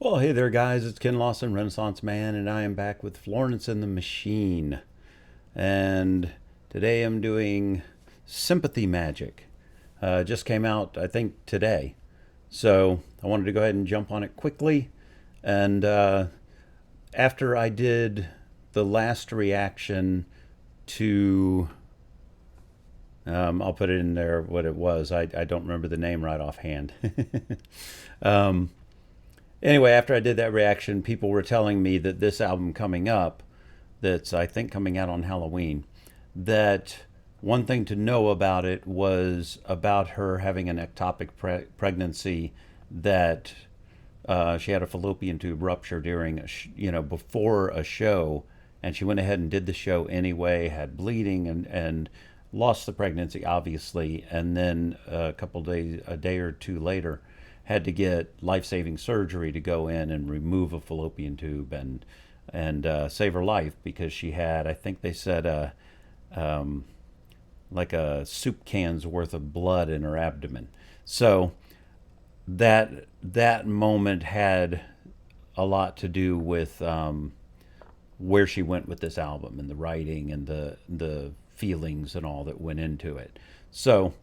Well, hey there, guys. It's Ken Lawson, Renaissance Man, and I am back with Florence and the Machine. And today I'm doing Sympathy Magic. Just came out, I think, today. So I wanted to go ahead and jump on it quickly. And after I did the last reaction to, I'll put it in there what it was. I don't remember the name right offhand. um, Anyway, after I did that reaction, people were telling me that this album coming up, that's I think coming out on Halloween, that one thing to know about it was about her having an ectopic pregnancy, that she had a fallopian tube rupture during, before a show, and she went ahead and did the show anyway, had bleeding and lost the pregnancy, obviously, and then a day or two later, had to get life-saving surgery to go in and remove a fallopian tube and save her life, because she had, I think they said, like a soup can's worth of blood in her abdomen. So that moment had a lot to do with where she went with this album and the writing and the feelings and all that went into it. So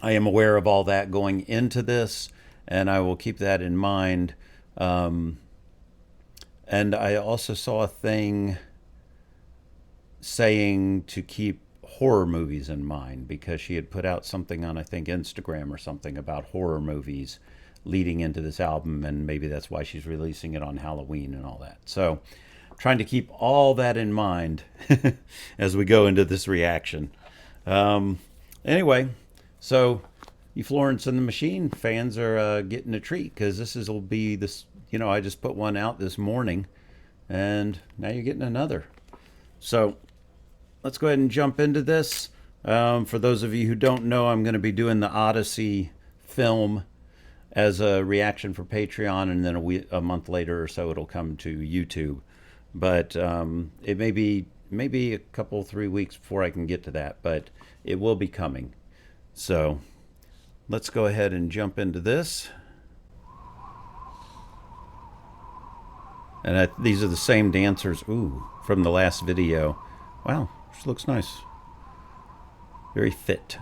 I am aware of all that going into this, and I will keep that in mind. And I also saw a thing saying to keep horror movies in mind, because she had put out something on, I think, Instagram or something about horror movies leading into this album, and maybe that's why she's releasing it on Halloween and all that. So trying to keep all that in mind as we go into this reaction. Anyway, so you Florence and the Machine fans are getting a treat, because will be this. I just put one out this morning, and now you're getting another. So let's go ahead and jump into this. For those of you who don't know, I'm going to be doing the Odyssey film as a reaction for Patreon, and then a month later or so it'll come to YouTube. But it may be a couple, 3 weeks before I can get to that, but it will be coming. So let's go ahead and jump into this. And these are the same dancers, from the last video. Wow, she looks nice. Very fit.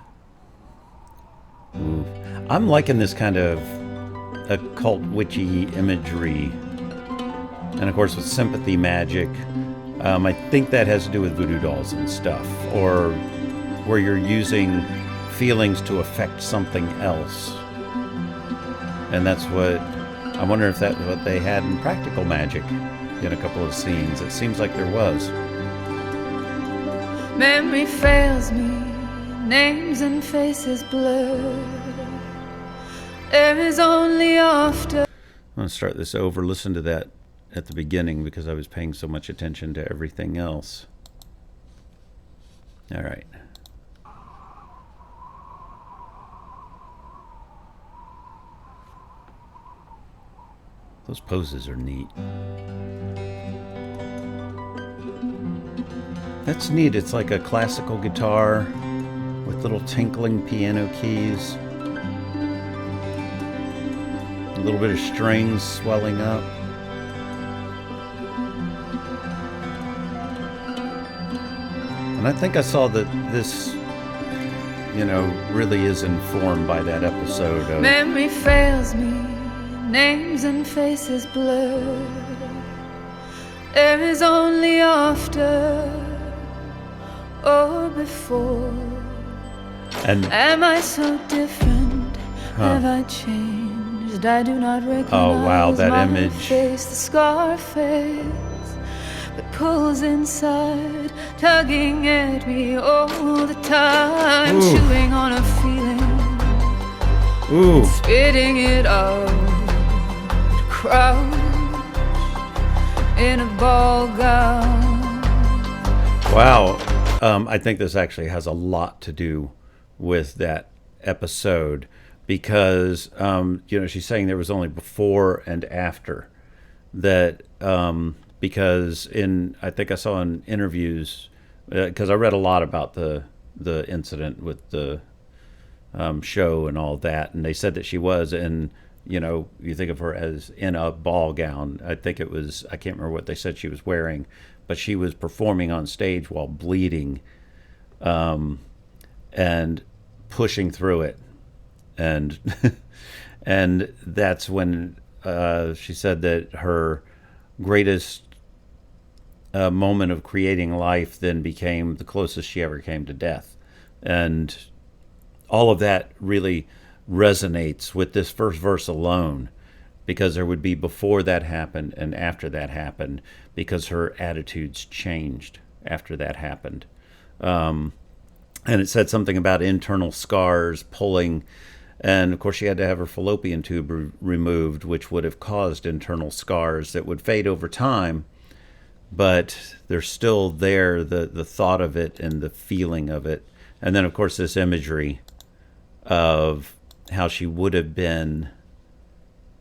Ooh. I'm liking this kind of occult witchy imagery. And of course with Sympathy Magic, I think that has to do with voodoo dolls and stuff, or where you're using feelings to affect something else. And that's what I wonder if that's what they had in Practical Magic in a couple of scenes. It seems like there was. Memory fails me, names and faces blur. There is only after. I'm going to start this over. Listen to that at the beginning, because I was paying so much attention to everything else. All right. Those poses are neat. That's neat. It's like a classical guitar with little tinkling piano keys. A little bit of strings swelling up. And I think I saw that this, really is informed by that episode of... Memory fails me, names and faces blur. There is only after or before. And am I so different? Have I changed? I do not recognize wow, that my image. face, the scar face that pulls inside, tugging at me all the time. Ooh. Chewing on a feeling, spitting it out, crouch in a ball gown. Wow. I think this actually has a lot to do with that episode, because she's saying there was only before and after that, because I think I saw in interviews, because I read a lot about the incident with the show and all that, and they said that she was in You know, you think of her as in a ball gown. I think it was, I can't remember what they said she was wearing, but she was performing on stage while bleeding, and pushing through it. And and that's when she said that her greatest moment of creating life then became the closest she ever came to death. And all of that really resonates with this first verse alone, because there would be before that happened and after that happened, because her attitudes changed after that happened. And it said something about internal scars pulling. And of course, she had to have her fallopian tube removed, which would have caused internal scars that would fade over time. But they're still there, the thought of it and the feeling of it. And then, of course, this imagery of how she would have been,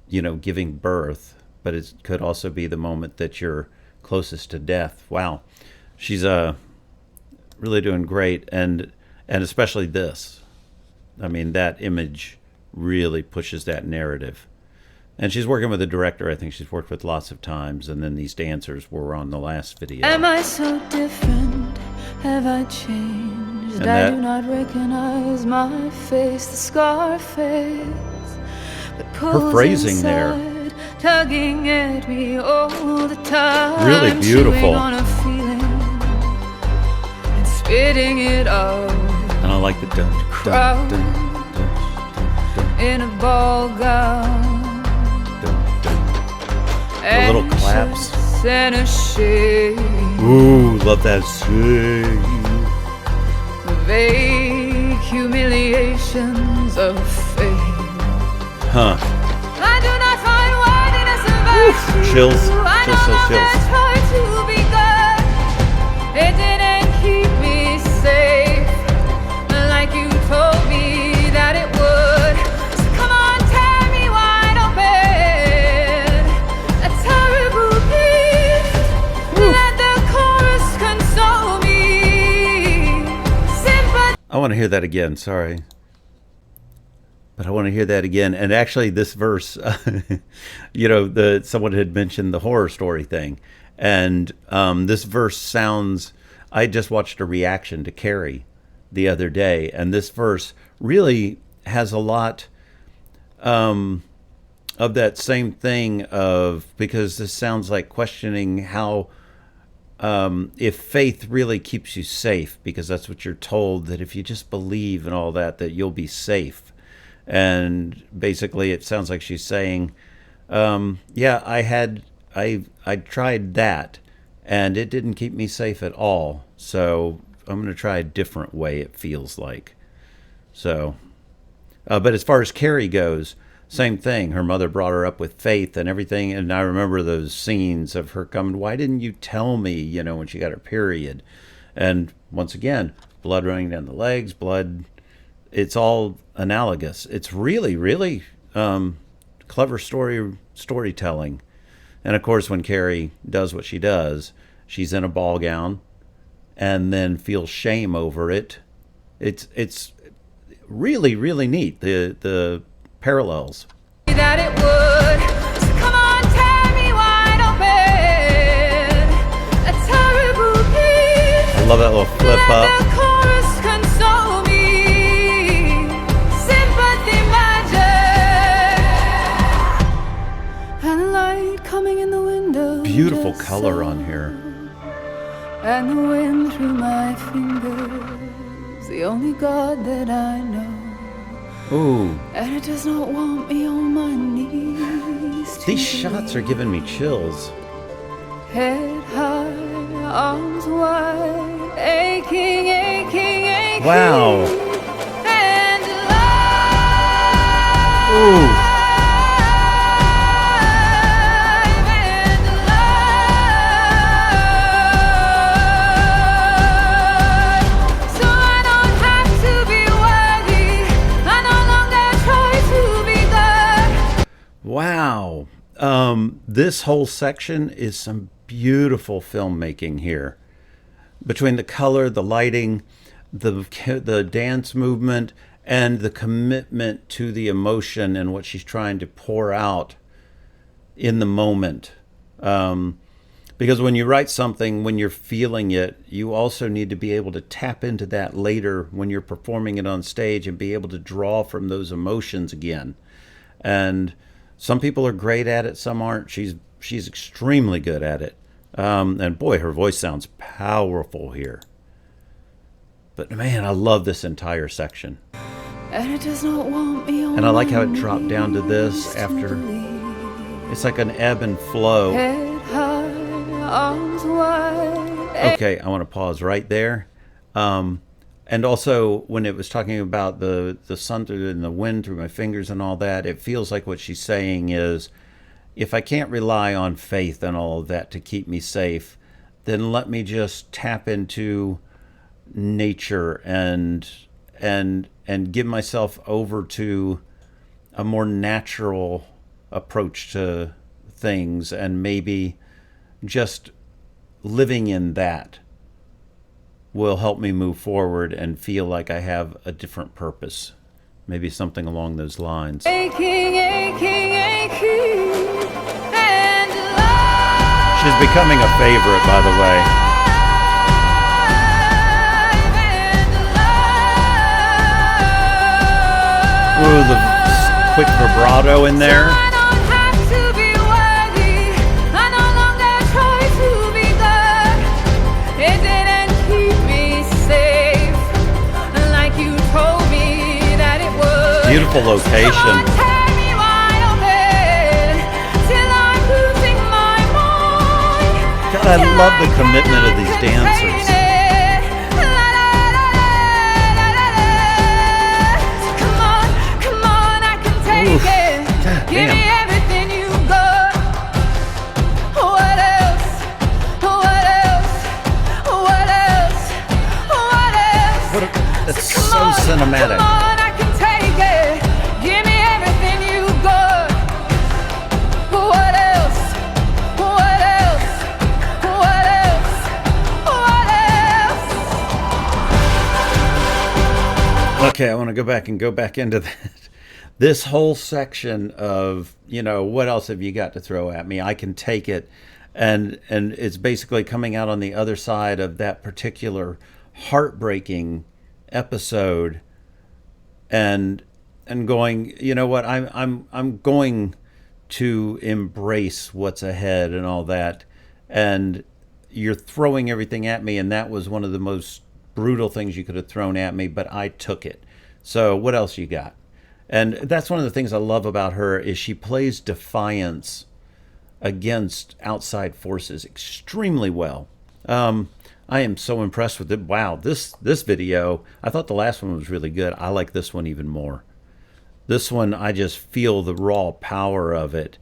you know, giving birth. But it could also be the moment that you're closest to death. Wow. She's really doing great. And especially this. I mean, that image really pushes that narrative. And she's working with a director I think she's worked with lots of times. And then these dancers were on the last video. Am I so different? Have I changed? And I that- do not recognize my face, the scar face that pulls phrasing there. inside, tugging at me all the time. Really beautiful. Chewing on a feeling and spitting it out. And I like the dun, Crowd dun, dun, dun, dun, in a ball gown. dun, dun. The little claps. Anxious and ashamed. Ooh, love that sing. The vague humiliations of fame. Huh. I do not find worthiness in virtue. Chills. I Chills, no chills, longer chills. try to be good. It didn't keep me safe like you told me that it would. So come on, tear me wide open. A terrible gift. Let the chorus console me. Sympathy. I want to hear that again. Sorry. But I want to hear that again. And actually, this verse, you know, someone had mentioned the horror story thing. And this verse sounds, I just watched a reaction to Carrie the other day. And this verse really has a lot of that same thing of, because this sounds like questioning how, if faith really keeps you safe, because that's what you're told, that if you just believe and all that, that you'll be safe. And basically it sounds like she's saying, yeah, I tried that and it didn't keep me safe at all. So I'm going to try a different way, it feels like. So, but as far as Carrie goes, same thing. Her mother brought her up with faith and everything. And I remember those scenes of her coming, why didn't you tell me, you know, when she got her period? And once again, blood running down the legs, blood. It's all analogous. It's really, really clever storytelling. And of course, when Carrie does what she does, she's in a ball gown and then feels shame over it. It's really, really neat, the parallels. That it would. So come on, tear me wide open. A terrible gift. I love that little flip Let up. the chorus console me. Sympathy magic. And the light coming in the window. Beautiful just color so. on here. And the wind through my fingers. The only God that I know. Ooh, And it does not want me on my knees. to these shots are giving me chills. Head high, arms wide, aching, aching, aching. Wow. And Ooh. alive, and alive. So I don't have to be worthy. I no longer try to be good. Wow. This whole section is some beautiful filmmaking here. Between the color, the lighting, the dance movement, and the commitment to the emotion and what she's trying to pour out in the moment. Because when you write something, when you're feeling it, you also need to be able to tap into that later when you're performing it on stage and be able to draw from those emotions again. And some people are great at it, some aren't. She's extremely good at it. And boy, her voice sounds powerful here. But man, I love this entire section. And it does not want me on And I like how it my dropped down to this knees after. believe. It's like an ebb and flow. Head high, arms wide. Okay, I want to pause right there. And also, when it was talking about the sun and the wind through my fingers and all that, it feels like what she's saying is, if I can't rely on faith and all of that to keep me safe, then let me just tap into nature and give myself over to a more natural approach to things, and maybe just living in that will help me move forward and feel like I have a different purpose. Maybe something along those lines. Aching, aching, aching, and love. She's becoming a favorite, by the way. Ooh, the quick vibrato in there. I don't have to be worthy. I no longer try to be good. It didn't keep me safe like you told me that it would. Beautiful location. Come on, tear me wide open till I'm losing my mind. God, I love the commitment of these dancers. Oof, God Give me damn. everything you got. What else? What else? What else? What else? That's Come so on, cinematic. Come on, I can take it. Give me everything you got. What else? What else? What else? What else? Okay, I want to go back into that. This whole section of, what else have you got to throw at me? I can take it. And it's basically coming out on the other side of that particular heartbreaking episode and going, you know what, I'm going to embrace what's ahead and all that. And you're throwing everything at me, and that was one of the most brutal things you could have thrown at me, but I took it. So what else you got? And that's one of the things I love about her, is she plays defiance against outside forces extremely well. I am so impressed with it. Wow, this video, I thought the last one was really good. I like this one even more. This one, I just feel the raw power of it.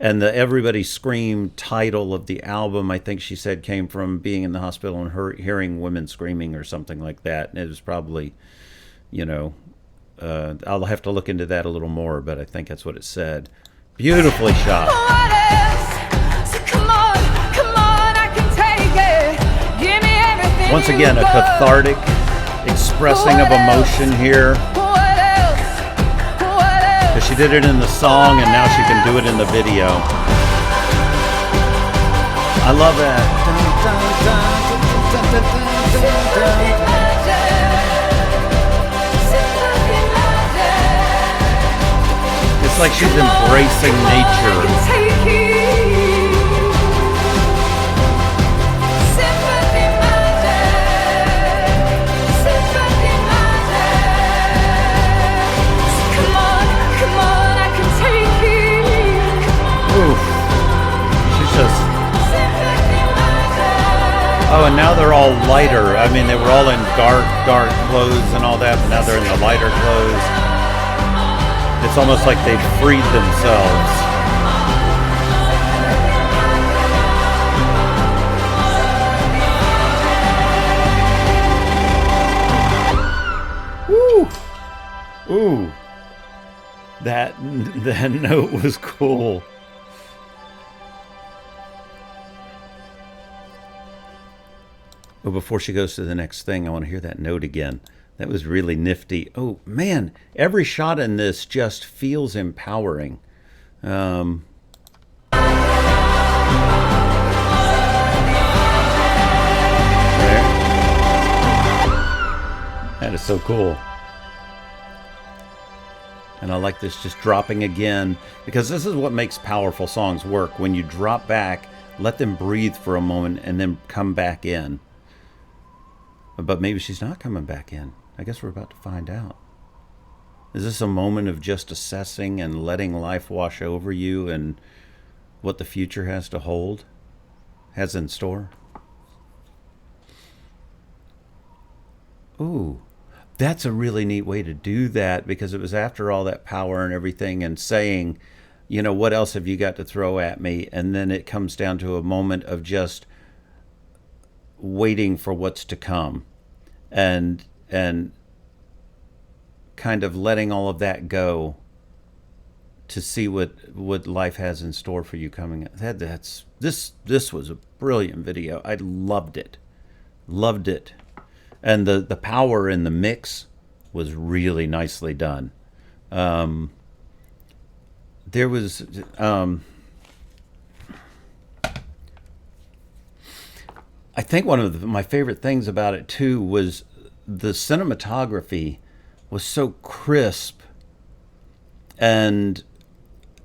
And the Everybody Scream title of the album, I think she said, came from being in the hospital and her hearing women screaming or something like that. And it was probably, I'll have to look into that a little more, but I think that's what it said. Beautifully shot. What else? So come on, I can take it. Give me everything. Once again, a you got. cathartic expressing of emotion here. What else? What else? Because she did it in the song, and now she can do it in the video. I love that. It's like she's embracing nature. Oof. She's just. Oh, and now they're all lighter. I mean, they were all in dark clothes and all that, but now they're in the lighter clothes. It's almost like they've freed themselves. Woo! Ooh. That note was cool. But before she goes to the next thing, I want to hear that note again. That was really nifty. Oh man, every shot in this just feels empowering. Um, there. That is so cool. And I like this just dropping again, because this is what makes powerful songs work. When you drop back, let them breathe for a moment and then come back in. But maybe she's not coming back in. I guess we're about to find out. Is this a moment of just assessing and letting life wash over you and what the future has to hold, has in store? Ooh, that's a really neat way to do that, because it was after all that power and everything and saying, you know, what else have you got to throw at me? And then it comes down to a moment of just waiting for what's to come, and kind of letting all of that go to see what life has in store for you coming. This was a brilliant video. I loved it. Loved it. And the power in the mix was really nicely done. There was I think one of my favorite things about it too was the cinematography was so crisp and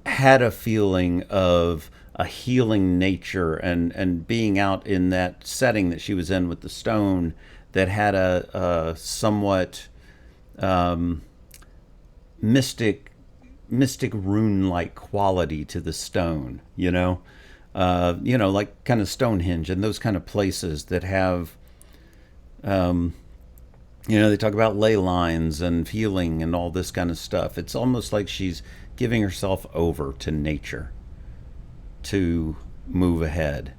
had a feeling of a healing nature, and being out in that setting that she was in with the stone that had a somewhat mystic rune-like quality to the stone, like kind of Stonehenge and those kind of places that have, they talk about ley lines and healing and all this kind of stuff. It's almost like she's giving herself over to nature to move ahead.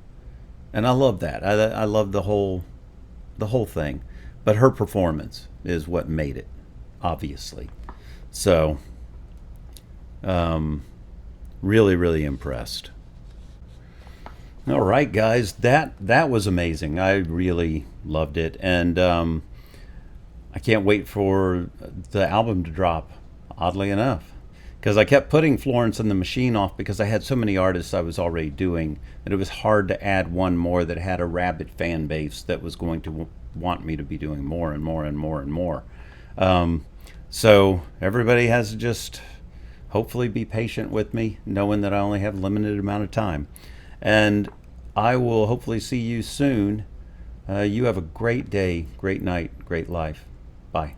And I love that. I love the whole thing. But her performance is what made it, obviously. So, really, really impressed. All right, guys, that was amazing. I really loved it, and I can't wait for the album to drop. Oddly enough, because I kept putting Florence and the Machine off because I had so many artists I was already doing that it was hard to add one more that had a rabid fan base that was going to want me to be doing more and more and more and more. So everybody has to just hopefully be patient with me, knowing that I only have a limited amount of time. And I will hopefully see you soon. You have a great day, great night, great life. Bye.